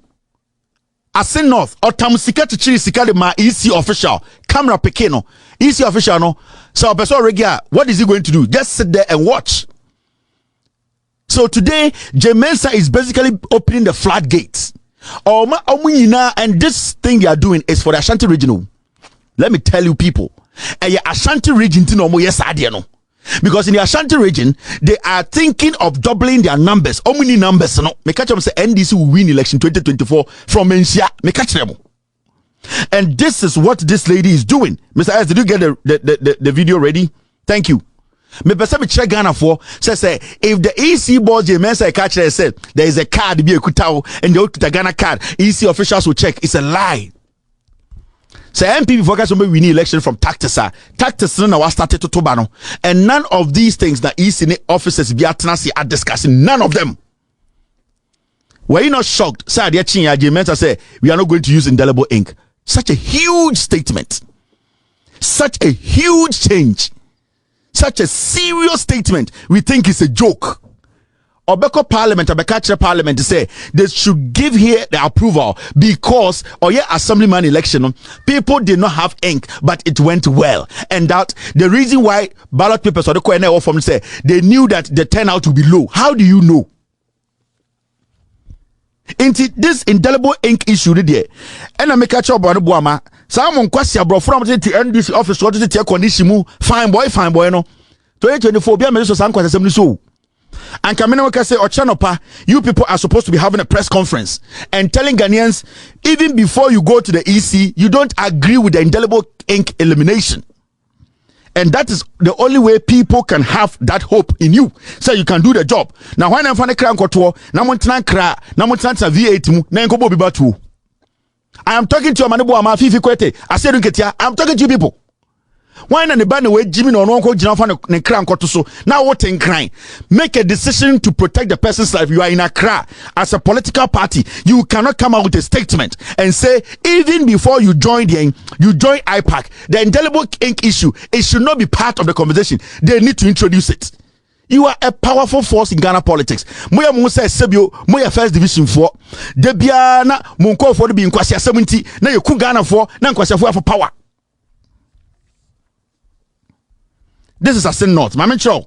Asin North or Tamusika to Chiri Sika de ma EC official camera pekino EC official no so person regular what is he going to do? Just sit there and watch. So today Mensah is basically opening the floodgates. And this thing they are doing is for the Ashanti region. Let me tell you people, Ashanti region no. Because in the Ashanti region, they are thinking of doubling their numbers. How many numbers? No, me catch them say NDC will win election 2024 from Mensah. Me catch them. And this is what this lady is doing. Mr. S, did you get the video ready? Thank you. Me person me check Ghana for say if the EC board Mensah catch there said there is a card be a kutao and they the Ghana card, EC officials will check. It's a lie. So MPP focus on winning election from tactics now was started to Tobano. And none of these things that EC officers are discussing. None of them. Were you not shocked? Sir, Mensah say we are not going to use indelible ink. Such a huge statement. Such a huge change. Such a serious statement. We think it's a joke. Obeko Parliament, Obeka Parliament say they should give here the approval because assemblyman election, people did not have ink, but it went well. And that the reason why ballot papers or the coin from say they knew that the turnout would be low. How do you know? Into this indelible ink issue there, and I make a job on the Buama. Someone question bro from the NDC office or to the condition fine boy no. 2024 be a minister some question so. And Kamina can say, Ochanopa, you people are supposed to be having a press conference and telling Ghanaians, even before you go to the EC, you don't agree with the indelible ink elimination. And that is the only way people can have that hope in you, so you can do the job. Now, when I'm from the crank or two, V8, I am talking to your Manibu Amafifi Kwete. I said, I'm talking to you people. Why not the banner way Jimmy or no so now what in crime? Make a decision to protect the person's life. You are in Accra as a political party. You cannot come out with a statement and say even before you join IPAC, the indelible ink issue, it should not be part of the conversation. They need to introduce it. You are a powerful force in Ghana politics. Moya Musa Sebio, Moya First Division 4. Debiana Munko for the being Kwasia 70. Now you cook Ghana for Kwasia for power. This is Asin North. My man Chow.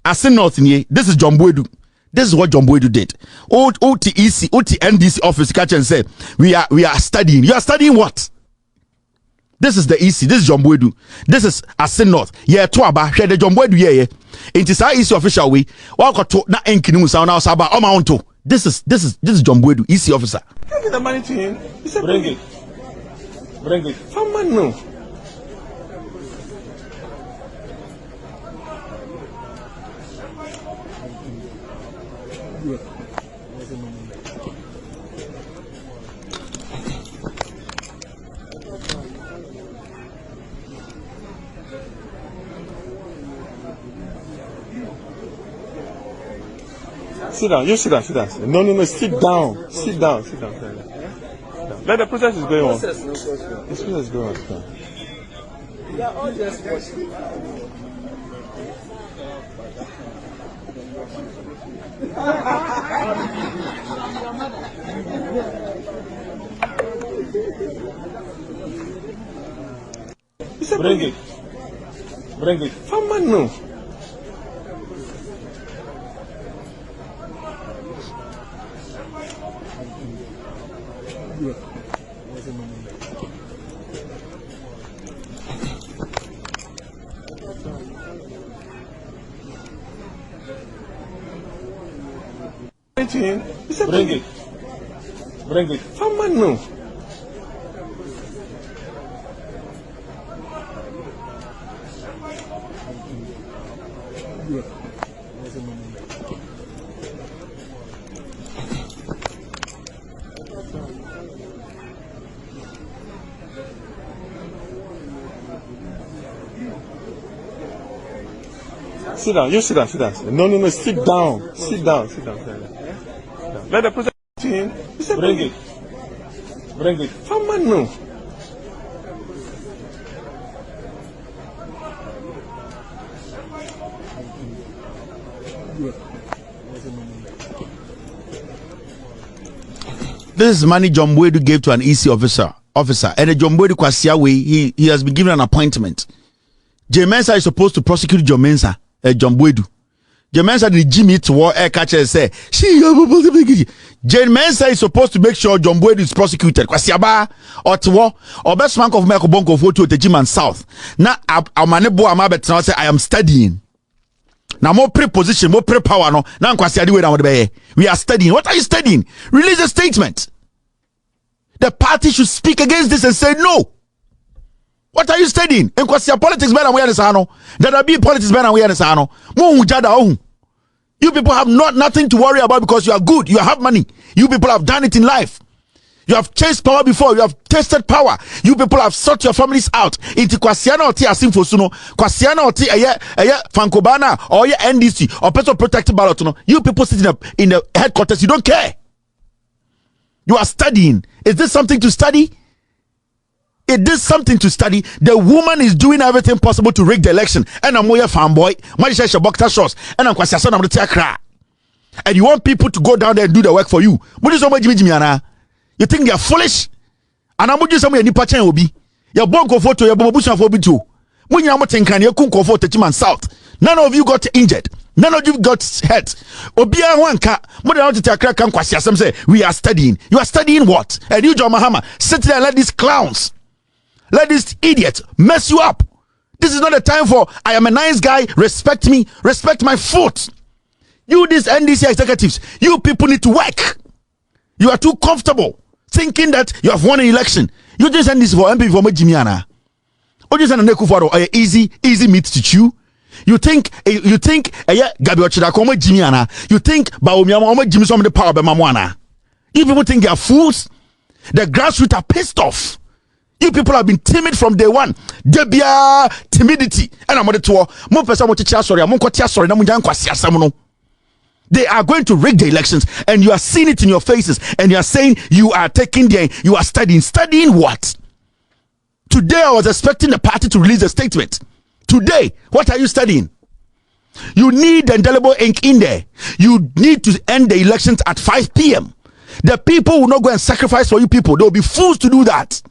Asin North in here. This is John Boydu. This is what John Boydu did. OTEC, NDC office catch and say, we are studying. You are studying what? This is the EC. This is John Boydu. This is Asin North. Yeah, Tuaba. Share the John Boydu yeah. It is our EC official way. Walk to na enkinu sound now saba. Omaunto. This is John Boydu, EC officer. Can I get the money to him? He said, bring it. Bring it. From man no. Sit down, you sit down. No, sit down. Let the process is going on. The process is going on. We are all just watching. Bring it. From man no. Bring it. From man no. Sit down, you sit down. No, sit down. Let the process to him. He said, bring it. From man no. This is money John Boydu gave to an EC officer, and John Boydu Kwasiawe, he has been given an appointment. Mensah is supposed to prosecute John Mensah, John Boydu. Mensah did Jimmy to war air catcher and say, Mensah is supposed to make sure John Boydu is prosecuted. Kwasiaba or to war or best man of Michael Bonko photo to Jim and South. Now Amanebo Amabet now say I am studying. Now more pre-position, more pre-power no. Now we are studying. What are you studying? Release a statement. The party should speak against this and say no. What are you studying? And politics better we understand. That be politics better we understand. You people have nothing to worry about because you are good. You have money. You people have done it in life. You have chased power before. You have tasted power. You people have sought your families out. Into Kwasiana Oti Asimfosuno, Kwasiana Oti Fankobana or NDC or Person Protected Ballot. You people sitting in the headquarters, you don't care. You are studying. Is this something to study? It is something to study. The woman is doing everything possible to rig the election. And I'm a fanboy. And I'm Kwasiana. And you want people to go down there and do the work for you. You think they are foolish? And I'm just saying, you patch will be your bonko photo, your bobusa for too. When you're not thinking, you couldn't go for Techiman South. None of you got injured. None of you got hurt. Obia Wanka, more than to crack and Kwasiasam say, we are studying. You are studying what? And you, John Mahama, sit there and let these clowns, let these idiots mess you up. This is not a time for, I am a nice guy, respect me, respect my foot. You, these NDC executives, you people need to work. You are too comfortable thinking that you have won an election. You just send this for MP for Jimiana. Or just send a Nekufaro easy meat to chew. You think Gabi Ochidakoma Jimiana. You think Baomiama Jimisom the power by Mamwana. You people think you are fools. The grassroots are pissed off. You people have been timid from day one. Debia timidity. And I'm on the tour. Mo person mo chicha sorry. Mo kotia sorry. Na mo jan kwasi asamuno. They are going to rig the elections, and you are seeing it in your faces, and you are saying you are you are studying. Studying what? Today I was expecting the party to release a statement. Today, what are you studying? You need the indelible ink in there. You need to end the elections at 5 p.m. The people will not go and sacrifice for you people. They will be fools to do that.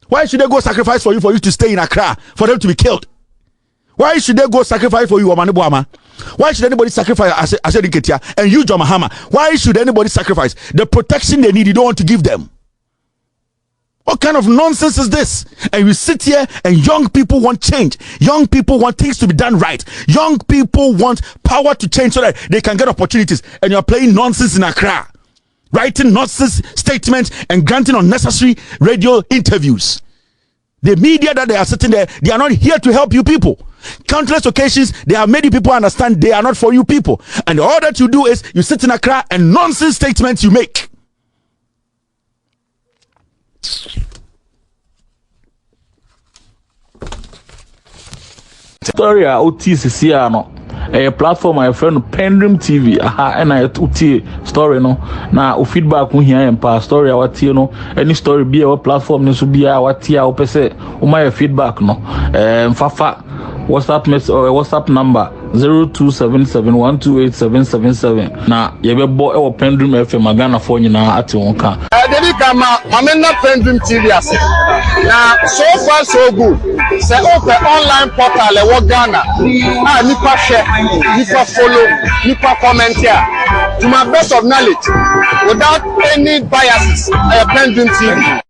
Why should they go sacrifice for you to stay in Accra, for them to be killed? Why should they go sacrifice for you, Omanibuama? Why should anybody sacrifice Asheriketia and you, John Mahama? Why should anybody sacrifice the protection they need? You don't want to give them. What kind of nonsense is this? And we sit here and young people want change. Young people want things to be done right. Young people want power to change so that they can get opportunities. And you're playing nonsense in Accra, writing nonsense statements and granting unnecessary radio interviews. The media that they are sitting there, they are not here to help you people. Countless occasions, they have made you people understand they are not for you people. And all that you do is you sit in Accra and nonsense statements you make. Story OTCC no a platform I friend PENDREAM TV and I uti story no na o feedback we here and story our tie no any story be our platform no so be our tie o pese o my feedback no fafa WhatsApp message or WhatsApp number 0277128777 na yebebo e wo PENDREAM FM Ghana for nyina ate wonka Debi kama mamena PENDREAM TV ase na so far so good say open online portal e wo Ghana nipa share nipa follow nipa comment here to my best of knowledge without any biases PENDREAM TV